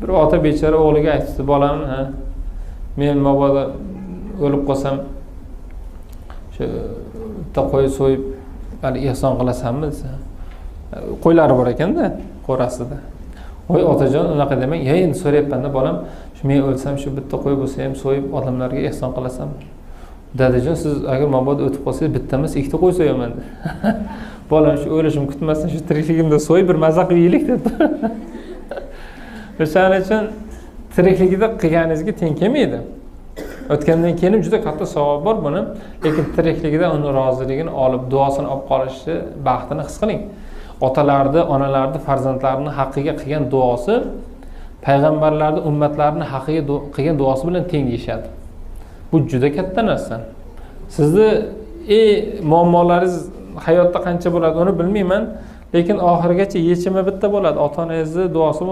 Bir ota bechora o'g'liga aytdi, bolam, men mabodo o'lib qolsam, shu bitta qo'y so'yib, hali ehson qilasanmi desa. Qo'ylari bor ekanda, qo'rasida. Voy otajon, unaqa demang. Endi so'rayapman-da, bolam, shu men o'lsam, shu bitta qo'y bo'lsa ham so'yib odamlarga ehson qilasanmi? Dadajon, siz agar mabodo o'tib qolsangiz, bitta emas, ikkita qo'y so'yaman dedi. Bolam, shu o'lishim kutmasdan shu tirikligimda so'yib bir maza qilib yeylik dedi. O'shaning uchun tirikligida qilganingizga teng kelmaydi. O'tgandan keyin juda katta savob bor buni, lekin tirikligida uni roziligini olib, duosini olib qolishni baxtini his qiling. Otalarni, onalarni, farzandlarini haqqiga qilgan duosi payg'ambarlarning ummatlarini haqqiga qilgan duosi bilan teng deyishadi. Bu juda katta narsa. Sizni muammolaringiz hayotda qancha bo'ladi uni bilmayman, lekin oxirigacha yechimi bitta bo'ladi. Ota-onangizni duosi